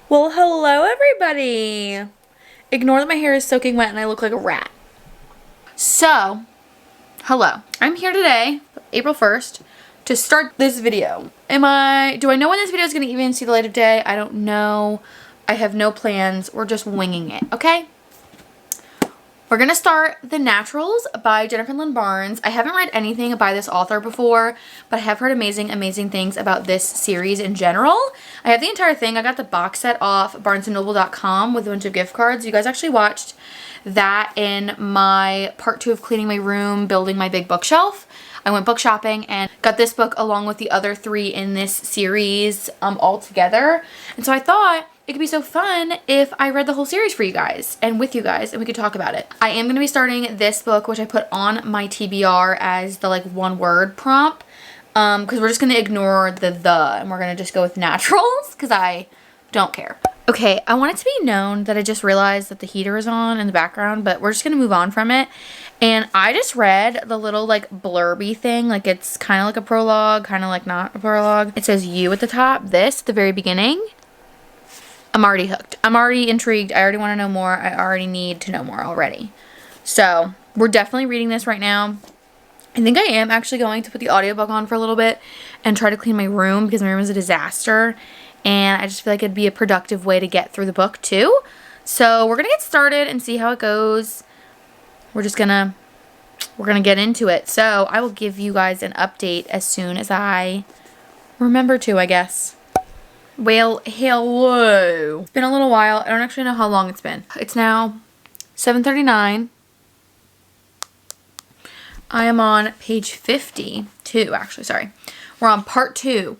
Well, hello everybody. Ignore that my hair is soaking wet and I look like a rat. So, hello. I'm here today, April 1st, to start this video. Do I know when this video is going to even see the light of day? I don't know. I have no plans. We're just winging it, okay? We're going to start The Naturals by Jennifer Lynn Barnes. I haven't read anything by this author before, but I have heard amazing things about this series in general. I have the entire thing. I got the box set off barnesandnoble.com with a bunch of gift cards. You guys actually watched that in my part 2 of cleaning my room, building my big bookshelf. I went book shopping and got this book along with the other 3 in this series all together. And so I thought it could be so fun if I read the whole series for you guys and with you guys and we could talk about it. I am going to be starting this book, which I put on my TBR as the one word prompt, because we're just going to ignore the and we're going to just go with naturals because I don't care. Okay, I want it to be known that I just realized that the heater is on in the background, but we're just going to move on from it. And I just read the little blurby thing, it's kind of like a prologue, kind of like not a prologue. It says you at the top, this at the very beginning. I'm already hooked. I'm already intrigued. I already want to know more. I already need to know more already. So we're definitely reading this right now. I think I am actually going to put the audiobook on for a little bit and try to clean my room because my room is a disaster. And I just feel like it'd be a productive way to get through the book too. So we're going to get started and see how it goes. We're gonna get into it. So I will give you guys an update as soon as I remember to, I guess. Well, hello. It's been a little while. I don't actually know how long it's been. It's now 7:39. I am on page 52, actually, sorry. We're on part 2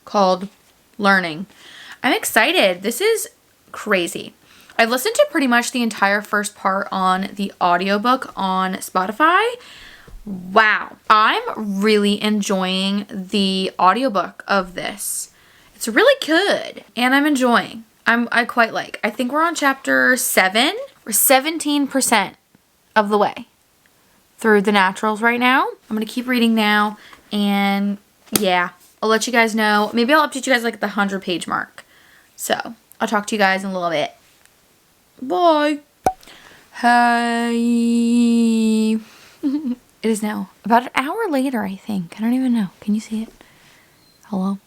called Learning. I'm excited. This is crazy. I've listened to pretty much the entire first part on the audiobook on Spotify. Wow. I'm really enjoying the audiobook of this. It's really good, and I'm enjoying. I quite like. I think we're on chapter 7. We're 17% of the way through The Naturals right now. I'm going to keep reading now, and yeah, I'll let you guys know. Maybe I'll update you guys at the 100-page mark. So, I'll talk to you guys in a little bit. Bye. Hi. It is now about an hour later, I think. I don't even know. Can you see it? Hello?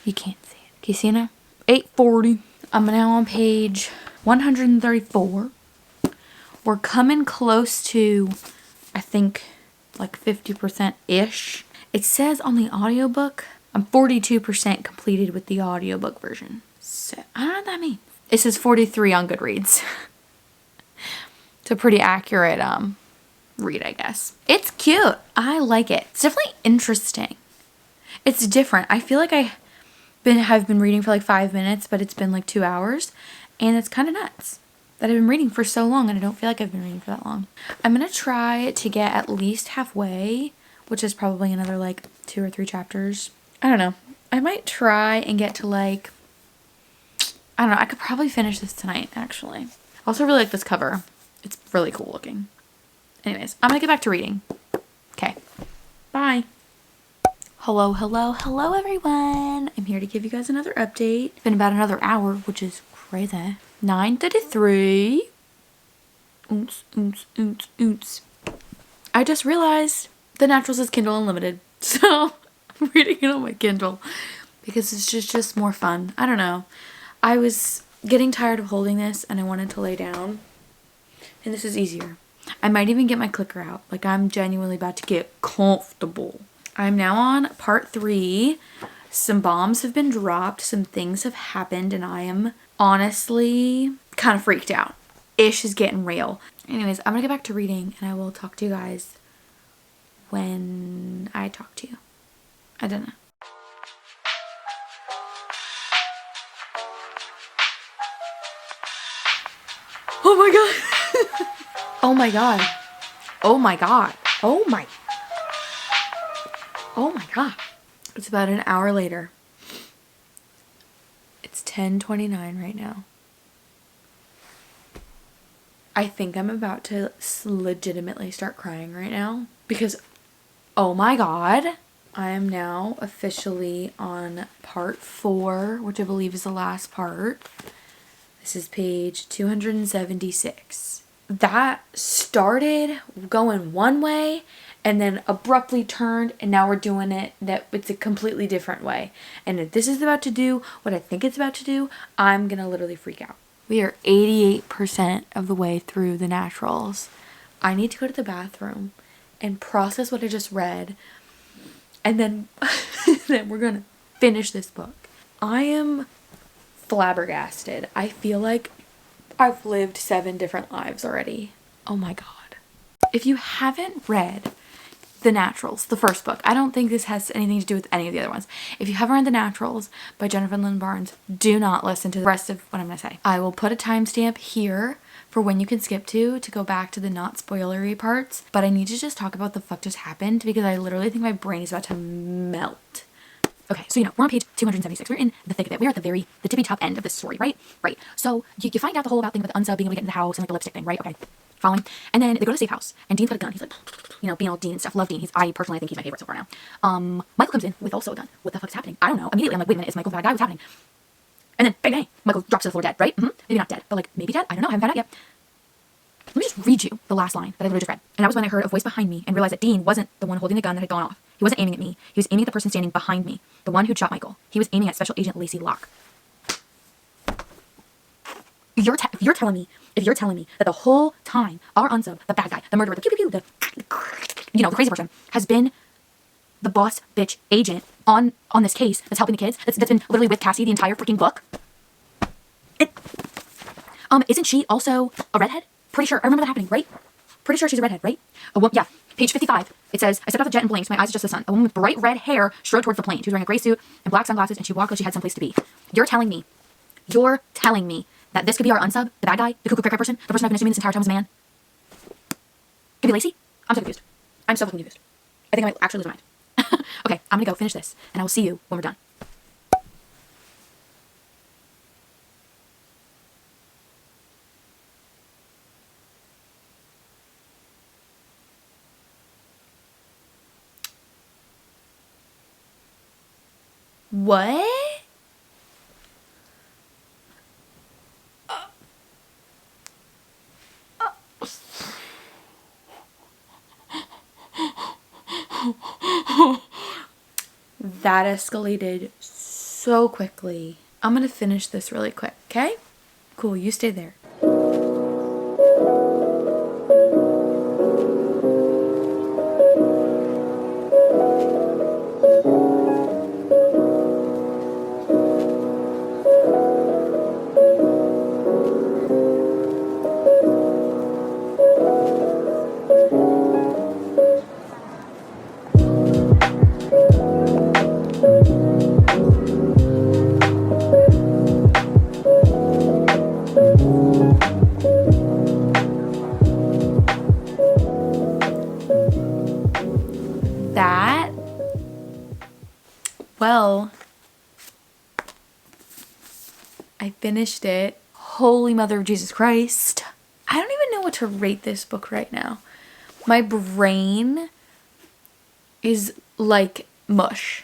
You can't see it. Can you see it now? 8:40. I'm now on page 134. We're coming close to, I think, 50%-ish. It says on the audiobook, I'm 42% completed with the audiobook version. So, I don't know what that means. It says 43 on Goodreads. It's a pretty accurate read, I guess. It's cute. I like it. It's definitely interesting. It's different. I feel like I have been reading for 5 minutes, but it's been 2 hours, and it's kind of nuts that I've been reading for so long and I don't feel like I've been reading for that long. I'm gonna try to get at least halfway, which is probably another 2 or 3 chapters. I don't know. I might try and get to I don't know. I could probably finish this tonight, actually. I also really like this cover. It's really cool looking. Anyways, I'm gonna get back to reading. Okay. Bye. Hello, hello, hello everyone. I'm here to give you guys another update. It's been about another hour, which is crazy. 9:33. Oops. I just realized The Naturals is Kindle Unlimited. So I'm reading it on my Kindle because it's just more fun. I don't know. I was getting tired of holding this and I wanted to lay down. And this is easier. I might even get my clicker out. I'm genuinely about to get comfortable. I'm now on part 3. Some bombs have been dropped. Some things have happened. And I am honestly kind of freaked out. Ish is getting real. Anyways, I'm going to get back to reading. And I will talk to you guys when I talk to you. I don't know. Oh my god. Oh my god. Oh my god. Oh my. Oh my god. It's about an hour later. It's 10:29 right now. I think I'm about to legitimately start crying right now because, oh my god, I am now officially on part 4, which I believe is the last part. This is page 276. That started going one way and then abruptly turned, and now we're doing it that it's a completely different way. And if this is about to do what I think it's about to do, I'm gonna literally freak out. We are 88% of the way through the naturals. I need to go to the bathroom and process what I just read, and then then we're gonna finish this book. I am flabbergasted. I feel like I've lived 7 different lives already. Oh my god. If you haven't read The Naturals, the first book, I don't think this has anything to do with any of the other ones. If you haven't read The Naturals by Jennifer Lynn Barnes, do not listen to the rest of what I'm going to say. I will put a timestamp here for when you can skip to go back to the not spoilery parts, but I need to just talk about what the fuck just happened because I literally think my brain is about to melt. Okay, so we're on page 276. We're in the thick of it. We're at the tippy top end of this story, right? Right. So you find out the whole about thing about the unsub being able to get into the house and like the lipstick thing, right? Okay. Following. And then they go to the safe house and Dean's got a gun. He's like, being all Dean and stuff. Love Dean. I personally think he's my favorite so far now. Michael comes in with also a gun. What the fuck's happening? I don't know. Immediately I'm like, wait a minute, is Michael the bad guy? What's happening? And then bang bang, Michael drops to the floor dead, right? Maybe not dead, but like maybe dead. I don't know. I haven't found out yet. Let me just read you the last line that I literally just read. And that was when I heard a voice behind me and realized that Dean wasn't the one holding the gun that had gone off. He wasn't aiming at me. He was aiming at the person standing behind me, the one who shot Michael. He was aiming at Special Agent Lacey Locke. If you're telling me that the whole time our unsub, the bad guy, the murderer, the pew pew pew, the crazy person, has been the boss bitch agent on this case that's helping the kids, that's been literally with Cassie the entire freaking book. Isn't she also a redhead? Pretty sure. I remember that happening, right? Pretty sure she's a redhead, right? Yeah. Page 55. It says, I stepped off the jet and blinked. My eyes adjusted to the sun. A woman with bright red hair strode towards the plane. She was wearing a gray suit and black sunglasses, and she walked like she had someplace to be. You're telling me that this could be our unsub, the bad guy, the cuckoo cracker person, the person I've been assuming this entire time was a man? Could be Lacey? I'm so confused. I'm so fucking confused. I think I might actually lose my mind. Okay, I'm gonna go finish this, and I will see you when we're done. What? That escalated so quickly. I'm gonna finish this really quick, okay? Cool, you stay there. Well, I finished it. Holy Mother of Jesus Christ. I don't even know what to rate this book right now. My brain is like mush.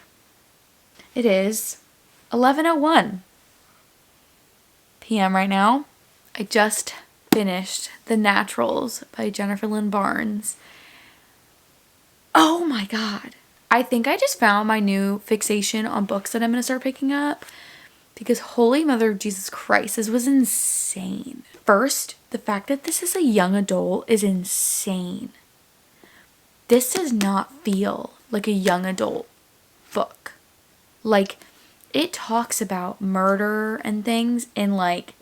It is 11:01 p.m. right now. I just finished The Naturals by Jennifer Lynn Barnes. Oh my god. I think I just found my new fixation on books that I'm going to start picking up, because Holy Mother of Jesus Christ, this was insane. First, the fact that this is a young adult is insane. This does not feel like a young adult book. Like, it talks about murder and things in like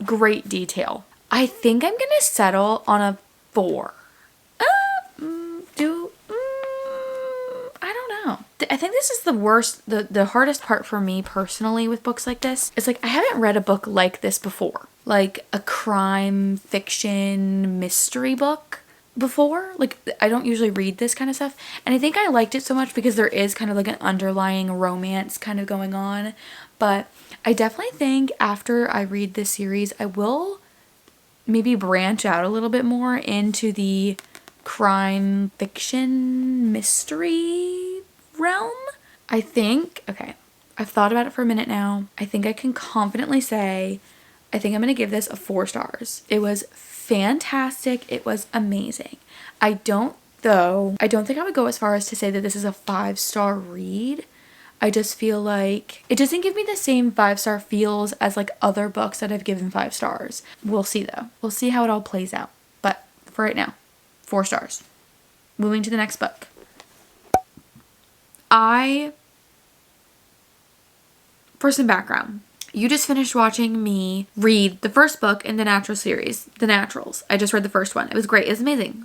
great detail. I think I'm going to settle on a 4. I think this is the worst, the hardest part for me personally with books like this. It's like I haven't read a book like this before. Like a crime fiction mystery book before. Like I don't usually read this kind of stuff. And I think I liked it so much because there is kind of like an underlying romance kind of going on. But I definitely think after I read this series, I will maybe branch out a little bit more into the crime fiction mystery realm. I think, okay, I've thought about it for a minute now. I think I can confidently say, I think I'm going to give this a 4 stars. It was fantastic. It was amazing. I don't think I would go as far as to say that this is a 5-star read. I just feel like it doesn't give me the same 5-star feels as like other books that I've given 5 stars. We'll see though. We'll see how it all plays out. But for right now, 4 stars. Moving to the next book. For some background, you just finished watching me read the first book in the Natural series, The Naturals. I just read the first one. It was great. It was amazing.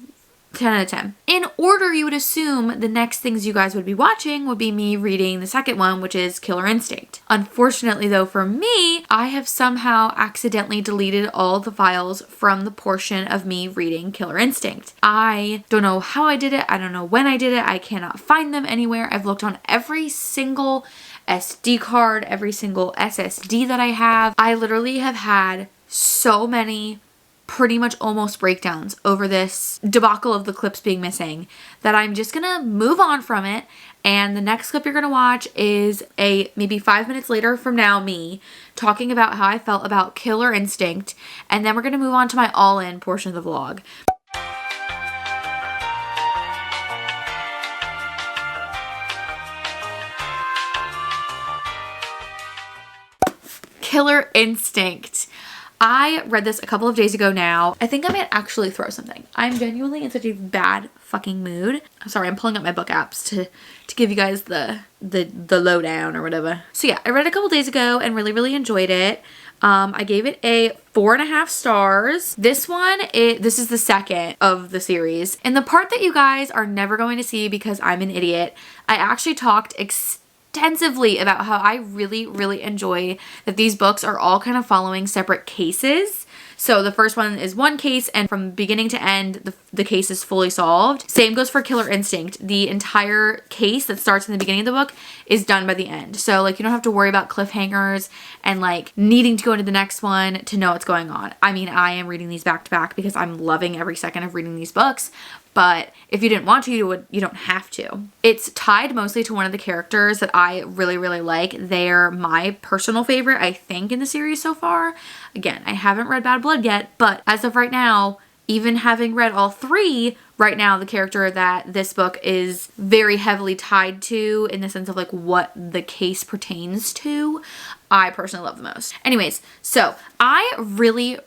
10 out of 10. In order, you would assume the next things you guys would be watching would be me reading the second one, which is Killer Instinct. Unfortunately, though, for me, I have somehow accidentally deleted all the files from the portion of me reading Killer Instinct. I don't know how I did it. I don't know when I did it. I cannot find them anywhere. I've looked on every single SD card, every single SSD that I have. I literally have had so many pretty much almost breakdowns over this debacle of the clips being missing that I'm just gonna move on from it. And the next clip you're gonna watch is a maybe 5 minutes later from now me talking about how I felt about Killer Instinct, and then we're gonna move on to my all-in portion of the vlog. Killer Instinct. I read this a couple of days ago now. I think I might actually throw something. I'm genuinely in such a bad fucking mood. I'm sorry, I'm pulling up my book apps to give you guys the lowdown or whatever. So yeah, I read it a couple days ago and really enjoyed it. I gave it a 4.5 stars. This one, this is the second of the series. And the part that you guys are never going to see because I'm an idiot, I actually talked extensively about how I really enjoy that these books are all kind of following separate cases. So the first one is one case, and from beginning to end, the case is fully solved. Same goes for Killer Instinct. The entire case that starts in the beginning of the book is done by the end. So like you don't have to worry about cliffhangers and like needing to go into the next one to know what's going on. I mean, I am reading these back to back because I'm loving every second of reading these books. But if you didn't want to, you don't have to. It's tied mostly to one of the characters that I really like. They're my personal favorite, I think, in the series so far. Again, I haven't read Bad Blood yet, but as of right now, even having read all 3, right now the character that this book is very heavily tied to in the sense of like what the case pertains to, I personally love the most. Anyways, so I really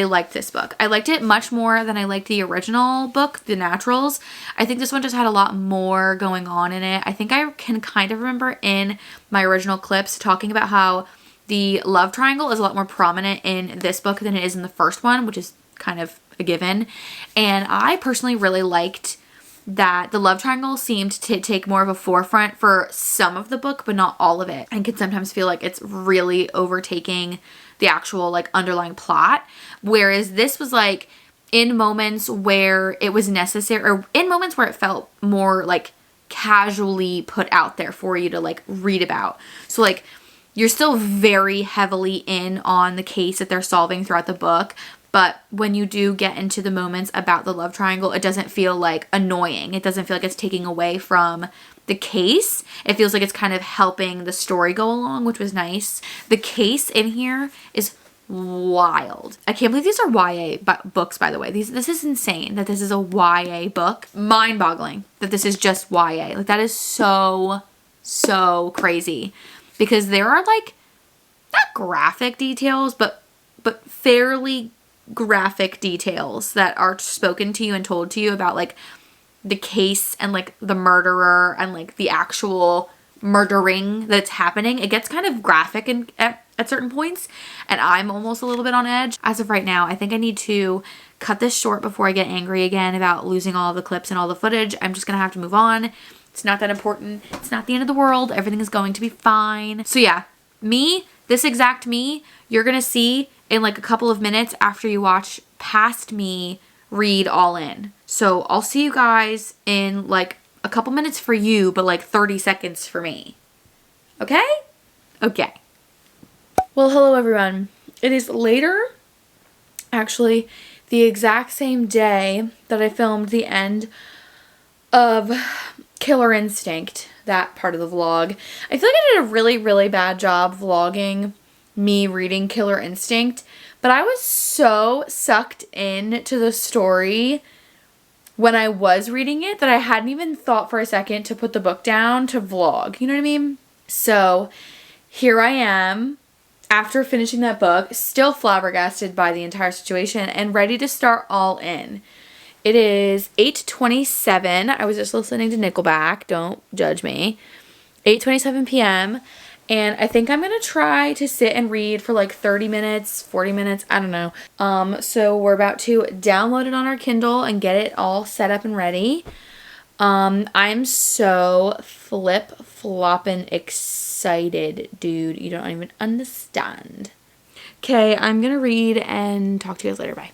liked this book. I liked it much more than I liked the original book, The Naturals. I think this one just had a lot more going on in it. I think I can kind of remember in my original clips talking about how the love triangle is a lot more prominent in this book than it is in the first one, which is kind of a given. And I personally really liked that the love triangle seemed to take more of a forefront for some of the book, but not all of it. I can sometimes feel like it's really overtaking the actual like underlying plot. Whereas this was like in moments where it was necessary, or in moments where it felt more like casually put out there for you to like read about. So like you're still very heavily in on the case that they're solving throughout the book, but when you do get into the moments about the love triangle, it doesn't feel like annoying. It doesn't feel like it's taking away from the case. It feels like it's kind of helping the story go along, which was nice. The case in here is wild. I can't believe these are YA books, by the way. This is insane that this is a YA book. Mind-boggling that this is just YA. Like that is so crazy, because there are like not graphic details, but fairly graphic details that are spoken to you and told to you about like the case and like the murderer and like the actual murdering that's happening. It gets kind of graphic at certain points, and I'm almost a little bit on edge. As of right now, I think I need to cut this short before I get angry again about losing all the clips and all the footage. I'm just gonna have to move on. It's not that important. It's not the end of the world. Everything is going to be fine. So yeah, this exact me, you're gonna see in like a couple of minutes after you watch past me read All In. So I'll see you guys in like a couple minutes for you, but like 30 seconds for me. Okay? Okay. Well, hello everyone. It is later, actually the exact same day that I filmed the end of Killer Instinct, that part of the vlog. I feel like I did a really, really bad job vlogging me reading Killer Instinct, but I was so sucked into the story when I was reading it that I hadn't even thought for a second to put the book down to vlog. You know what I mean? So here I am after finishing that book, still flabbergasted by the entire situation and ready to start all in. It is 8:27. I was just listening to Nickelback. Don't judge me. 8:27 p.m. And I think I'm going to try to sit and read for like 30 minutes, 40 minutes. I don't know. So we're about to download it on our Kindle and get it all set up and ready. I'm so flip-flopping excited, dude. You don't even understand. Okay, I'm going to read and talk to you guys later. Bye.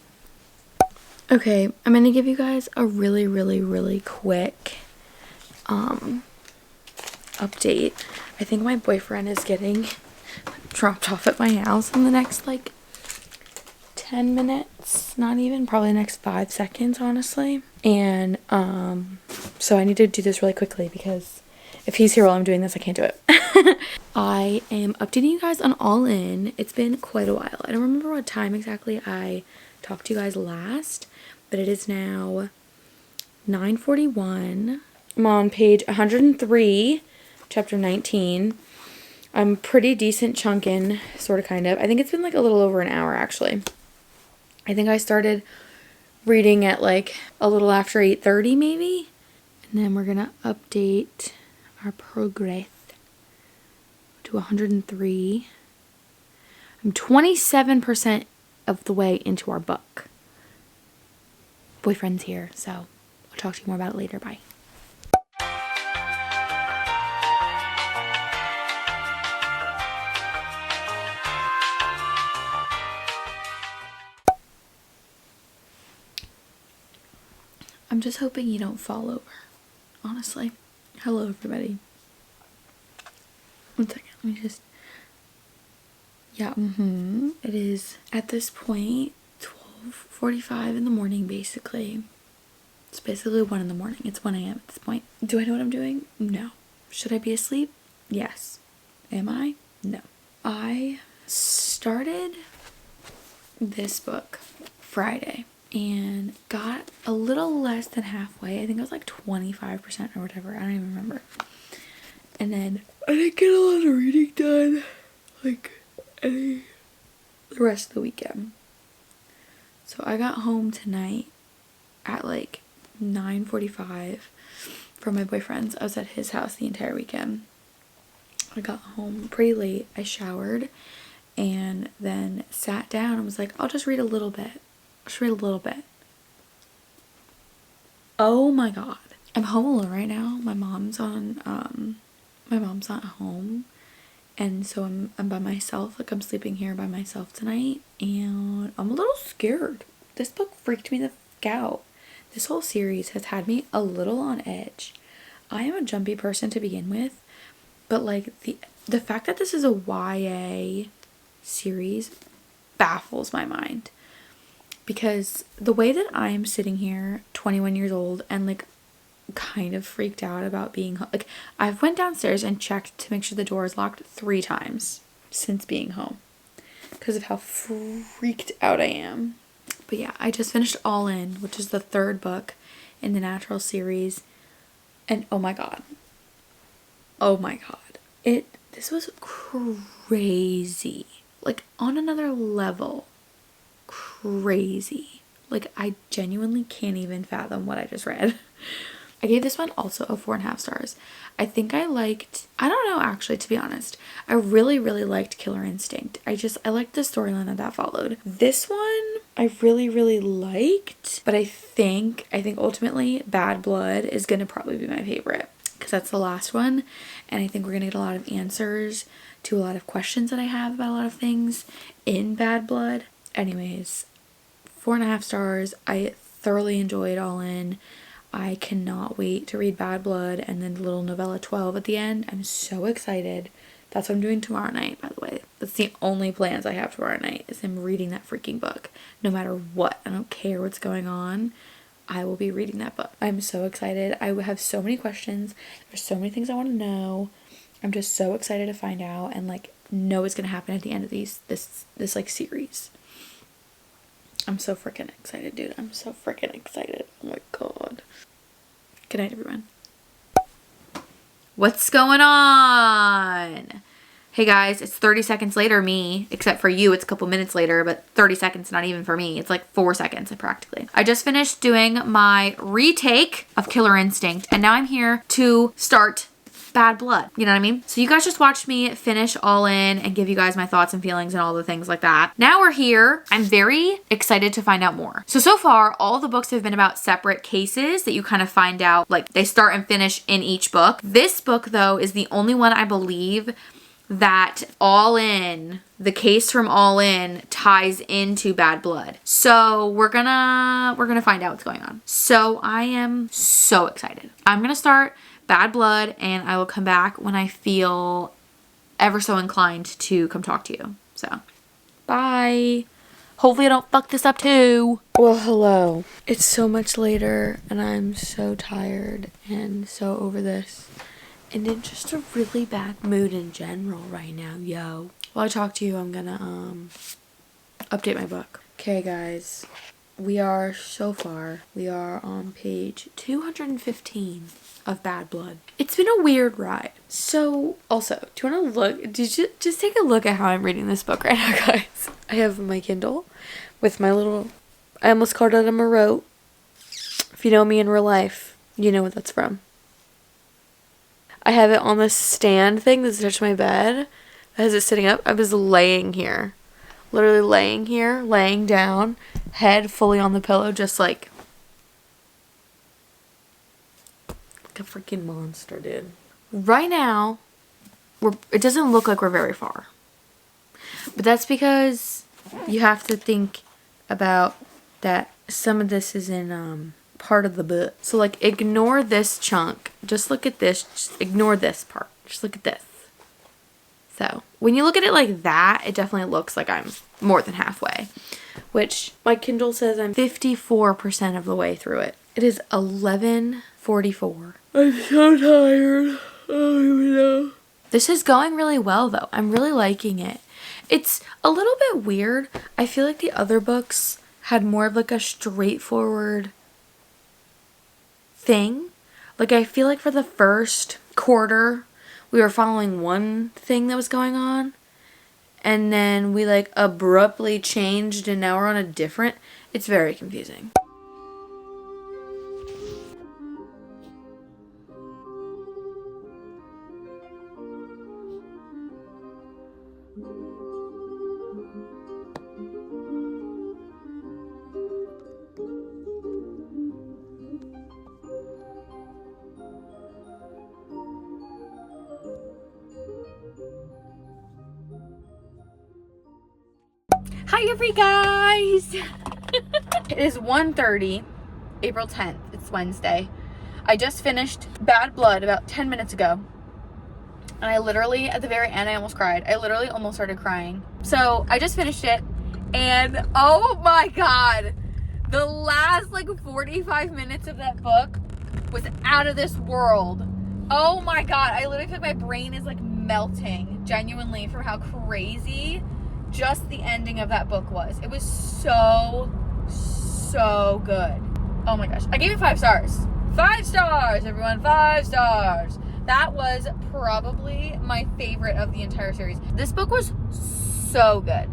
Okay, I'm going to give you guys a really, really, really quick update. I think my boyfriend is getting dropped off at my house in the next like 10 minutes. Not even, probably the next 5 seconds, honestly. And so I need to do this really quickly because if he's here while I'm doing this, I can't do it. I am updating you guys on All In. It's been quite a while. I don't remember what time exactly I talked to you guys last, but it is now 9:41. I'm on page 103, chapter 19. I'm pretty decent chunk in, sort of, kind of. I think it's been like a little over an hour, actually. I think I started reading at like a little after 8:30 maybe. And then we're gonna update our progress to 103. I'm 27% of the way into our book. Boyfriend's here, so I'll talk to you more about it later. Bye. I'm just hoping you don't fall over, honestly. Hello, everybody. One second, let me just... Yeah, It is, at this point, 12:45 in the morning, basically. It's basically 1 in the morning. It's 1 a.m. at this point. Do I know what I'm doing? No. Should I be asleep? Yes. Am I? No. I started this book Friday and got a little less than halfway. I think it was like 25% or whatever. I don't even remember. And then I didn't get a lot of reading done like the rest of the weekend. So I got home tonight at like 9:45 from my boyfriend's. I was at his house the entire weekend. I got home pretty late. I showered and then sat down and was like, I'll just read a little bit. Just read a little bit. Oh my god. I'm home alone right now. My mom's not home. And so I'm by myself. Like, I'm sleeping here by myself tonight. And I'm a little scared. This book freaked me the f*** out. This whole series has had me a little on edge. I am a jumpy person to begin with. But like the fact that this is a YA series baffles my mind. Because the way that I'm sitting here, 21 years old, and like kind of freaked out about being home. Like, I've went downstairs and checked to make sure the door is locked 3 times since being home because of how freaked out I am. But yeah, I just finished All In, which is the 3rd book in the Natural series, and oh my god, this was crazy, like on another level. Crazy. Like, I genuinely can't even fathom what I just read. I gave this one also a 4.5 stars. I think I don't know, actually, to be honest. I really, really liked Killer Instinct. I liked the storyline that followed. This one, I really, really liked, but I think ultimately Bad Blood is going to probably be my favorite because that's the last one. And I think we're going to get a lot of answers to a lot of questions that I have about a lot of things in Bad Blood. Anyways, 4.5 stars. I thoroughly enjoyed All In. I cannot wait to read Bad Blood and then the little novella 12 at the end. I'm so excited. That's what I'm doing tomorrow night, by the way. That's the only plans I have tomorrow night, is I'm reading that freaking book. No matter what. I don't care what's going on. I will be reading that book. I'm so excited. I have so many questions. There's so many things I want to know. I'm just so excited to find out and like know what's gonna happen at the end of this like series. I'm so freaking excited, dude. I'm so freaking excited. Oh my god. Good night, everyone. What's going on? Hey guys, it's 30 seconds later, me, except for you, it's a couple minutes later, but 30 seconds, not even for me. It's like 4 seconds, practically. I just finished doing my retake of Killer Instinct, and now I'm here to start Bad Blood. You know what I mean? So you guys just watched me finish All In and give you guys my thoughts and feelings and all the things like that. Now we're here. I'm very excited to find out more. So far, all the books have been about separate cases that you kind of find out, like they start and finish in each book. This book, though, is the only one I believe that All In, the case from All In, ties into Bad Blood. So we're gonna find out what's going on. So I am so excited. I'm gonna start Bad Blood and I will come back when I feel ever so inclined to come talk to you. So bye. Hopefully I don't fuck this up too. Well, hello. It's so much later and I'm so tired and so over this. And in just a really bad mood in general right now, yo. While I talk to you, I'm gonna update my book. Okay, guys. We are on page 215 of Bad Blood. It's been a weird ride. So, also, do you want to look? Did you just take a look at how I'm reading this book right now, guys? I have my Kindle with my little, I almost called it a Marote. If you know me in real life, you know what that's from. I have it on this stand thing that's attached to my bed. That has it sitting up. I was laying here. Literally laying here, laying down, head fully on the pillow, just like a freaking monster, dude. Right now, it doesn't look like we're very far. But that's because you have to think about that some of this is in part of the book. So like ignore this chunk. Just look at this. Just ignore this part. Just look at this. So when you look at it like that, it definitely looks like I'm more than halfway. Which my Kindle says I'm 54% of the way through it. It is 11:44. I'm so tired. I don't even know. This is going really well though. I'm really liking it. It's a little bit weird. I feel like the other books had more of like a straightforward thing. Like I feel like for the first quarter we were following one thing that was going on and then we like abruptly changed and now we're on a different. It's very confusing. Hi every guys. It is 1:30, April 10th. It's Wednesday. I just finished Bad Blood about 10 minutes ago. And I literally, at the very end, I almost cried. I literally almost started crying. So I just finished it and oh my god. The last like 45 minutes of that book was out of this world. Oh my god. I literally feel like my brain is like melting genuinely from how crazy just the ending of that book was. It was so good. Oh my gosh. I gave it 5 stars. 5 stars, everyone. 5 stars. That was probably my favorite of the entire series. This book was so good.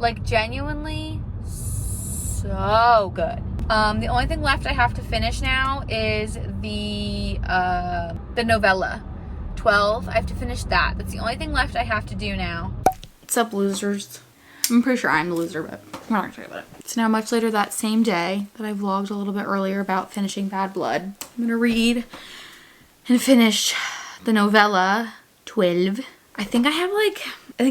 Like genuinely so good. The only thing left I have to finish now is the novella 12. I have to finish that. That's the only thing left I have to do now. What's up, losers? I'm pretty sure I'm the loser, but we're not gonna talk about it. It's now much later that same day that I vlogged a little bit earlier about finishing Bad Blood. I'm gonna read and finish the novella 12. I think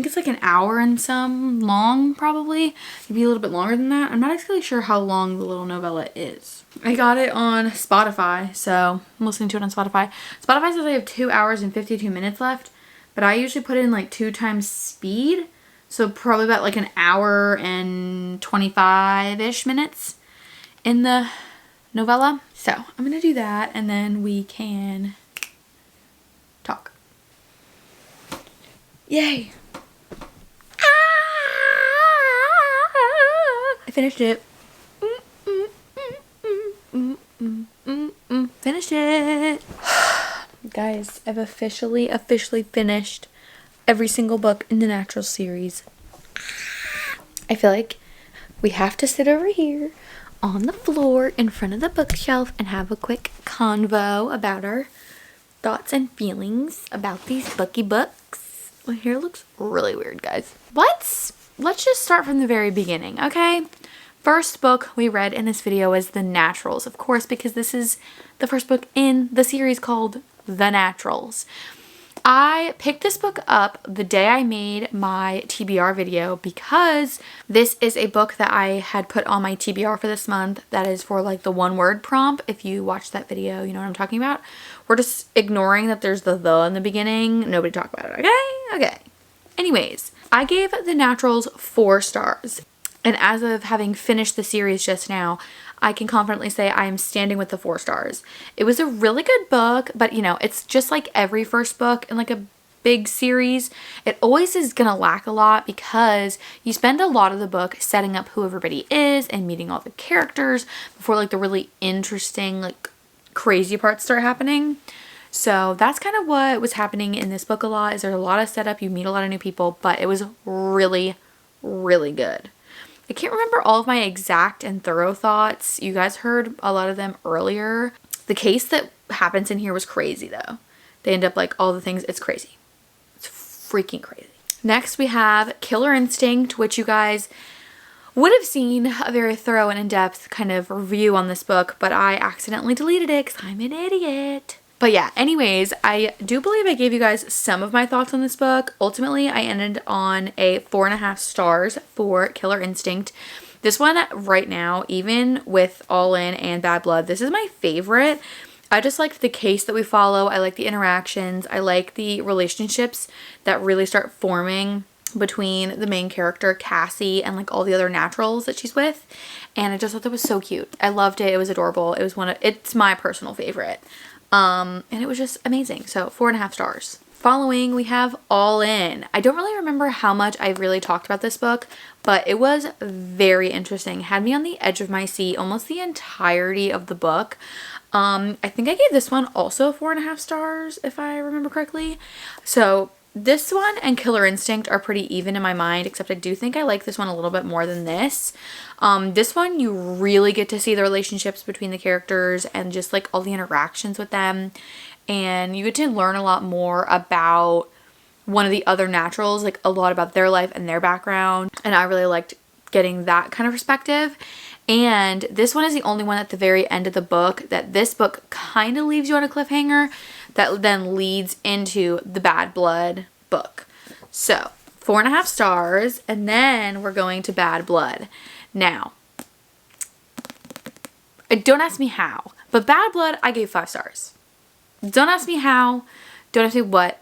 it's like an hour and some long, probably. Maybe a little bit longer than that. I'm not exactly sure how long the little novella is. I got it on Spotify, so I'm listening to it on Spotify. Spotify says I have 2 hours and 52 minutes left, but I usually put in like 2 times speed. So probably about like an hour and 25-ish minutes in the novella. So I'm gonna do that and then we can talk. Yay! I finished it. Finished it. Guys, I've officially finished every single book in the Natural series. I feel like we have to sit over here on the floor in front of the bookshelf and have a quick convo about our thoughts and feelings about these books. My hair looks really weird, guys. Let's just start from the very beginning, okay? First book we read in this video is The Naturals, of course, because this is the first book in the series called The Naturals. I picked this book up the day I made my TBR video because this is a book that I had put on my TBR for this month that is for like the one word prompt. If you watch that video, you know what I'm talking about. We're just ignoring that there's the in the beginning. Nobody talk about it, okay? Okay. Anyways, I gave The Naturals 4 stars. And as of having finished the series just now, I can confidently say I am standing with the 4 stars. It was a really good book, but you know, it's just like every first book in like a big series. It always is gonna lack a lot because you spend a lot of the book setting up who everybody is and meeting all the characters before like the really interesting, like crazy parts start happening. So that's kind of what was happening in this book a lot, is there's a lot of setup, you meet a lot of new people, but it was really, really good. I can't remember all of my exact and thorough thoughts. You guys heard a lot of them earlier. The case that happens in here was crazy though. They end up like all the things. It's crazy. It's freaking crazy. Next we have Killer Instinct, which you guys would have seen a very thorough and in-depth kind of review on this book, but I accidentally deleted it because I'm an idiot. But yeah, anyways, I do believe I gave you guys some of my thoughts on this book. Ultimately, I ended on a 4.5 stars for Killer Instinct. This one right now, even with All In and Bad Blood, this is my favorite. I just liked the case that we follow. I like the interactions. I like the relationships that really start forming between the main character, Cassie, and like all the other naturals that she's with. And I just thought that was so cute. I loved it. It was adorable. It's my personal favorite. And it was just amazing. So 4.5 stars. Following, we have All In. I don't really remember how much I really talked about this book, but it was very interesting. It had me on the edge of my seat almost the entirety of the book. I think I gave this one also 4.5 stars, if I remember correctly. So this one and Killer Instinct are pretty even in my mind, except I do think I like this one a little bit more than this. This one, you really get to see the relationships between the characters and just like all the interactions with them. And you get to learn a lot more about one of the other naturals, like a lot about their life and their background. And I really liked getting that kind of perspective. And this one is the only one at the very end of the book that this book kind of leaves you on a cliffhanger that then leads into the Bad Blood book. So 4.5 stars, and then we're going to Bad Blood. Now, don't ask me how, but Bad Blood I gave 5 stars. Don't ask me how, don't ask me what.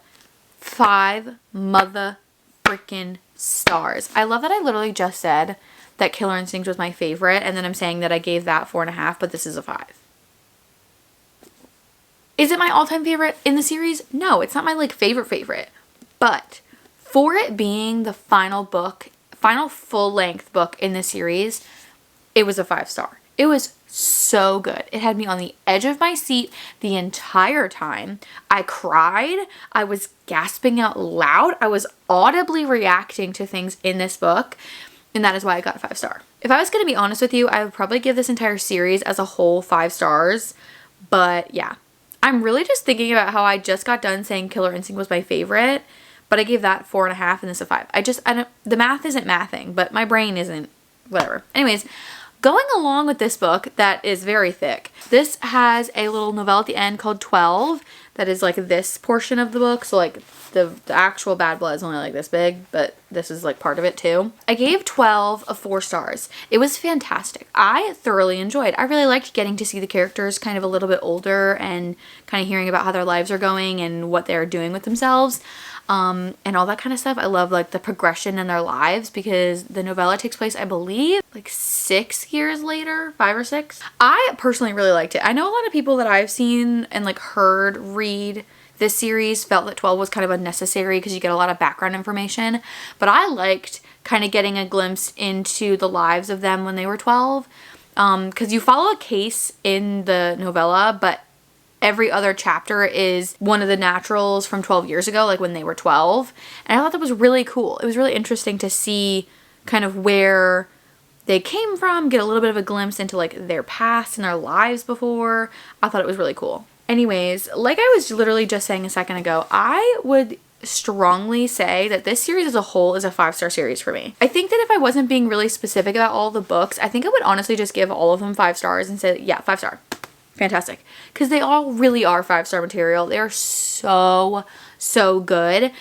5 mother freaking stars. I love that I literally just said that Killer Instinct was my favorite, and then I'm saying that I gave that 4.5, but this is a 5. Is it my all-time favorite in the series? No, it's not my like favorite, but for it being the final full-length book in the series, it was a 5 star. It was so good. It had me on the edge of my seat the entire time. I cried. I was gasping out loud. I was audibly reacting to things in this book, and that is why I got a 5 star. If I was going to be honest with you, I would probably give this entire series as a whole 5 stars, but yeah. I'm really just thinking about how I just got done saying Killer Instinct was my favorite, but I gave that 4.5 and this a 5. The math isn't mathing, but my brain isn't, whatever. Anyways, going along with this book that is very thick, this has a little novella at the end called 12 that is like this portion of the book. So like the actual Bad Blood is only like this big, but this is like part of it too. I gave 12 of 4 stars. It was fantastic. I thoroughly enjoyed. I really liked getting to see the characters kind of a little bit older and kind of hearing about how their lives are going and what they're doing with themselves. And all that kind of stuff. I love like the progression in their lives because the novella takes place, I believe, like 6 years later, 5 or 6. I personally really liked it. I know a lot of people that I've seen and like heard read this series felt that 12 was kind of unnecessary because you get a lot of background information, but I liked kind of getting a glimpse into the lives of them when they were 12, because you follow a case in the novella, but every other chapter is one of the naturals from 12 years ago, like when they were 12. And I thought that was really cool. It was really interesting to see kind of where they came from, get a little bit of a glimpse into like their past and their lives before. I thought it was really cool. Anyways, like I was literally just saying a second ago, I would strongly say that this series as a whole is a 5-star series for me. I think that if I wasn't being really specific about all the books, I think I would honestly just give all of them 5 stars and say, yeah, 5-star. Fantastic. Because they all really are 5-star material. They are so good.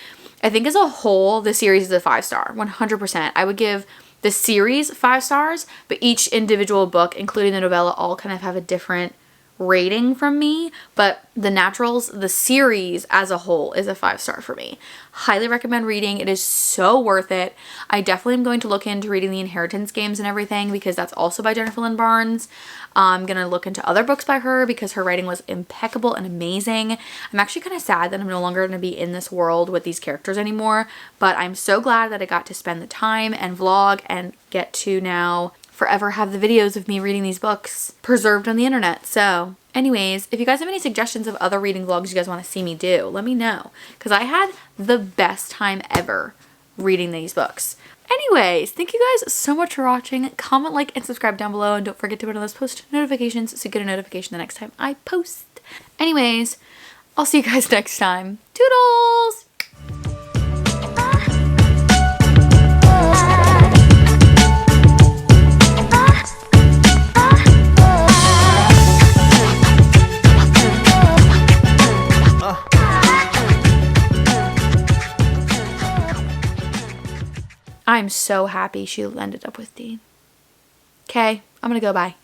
I think as a whole, the series is a 5-star, 100%. I would give the series 5 stars, but each individual book, including the novella, all kind of have a different rating from me. But the naturals, the series as a whole, is a 5-star for me. Highly recommend reading. It is so worth it. I definitely am going to look into reading the Inheritance games and everything because that's also by Jennifer Lynn Barnes. I'm gonna look into other books by her because her writing was impeccable and amazing. I'm actually kind of sad that I'm no longer gonna be in this world with these characters anymore, but I'm so glad that I got to spend the time and vlog and get to now forever have the videos of me reading these books preserved on the internet. So anyways, if you guys have any suggestions of other reading vlogs you guys want to see me do, let me know because I had the best time ever reading these books. Anyways, thank you guys so much for watching. Comment, like, and subscribe down below, and don't forget to turn on those post notifications so you get a notification the next time I post. Anyways, I'll see you guys next time. Toodles! I'm so happy she ended up with Dean. Okay, I'm gonna go, bye.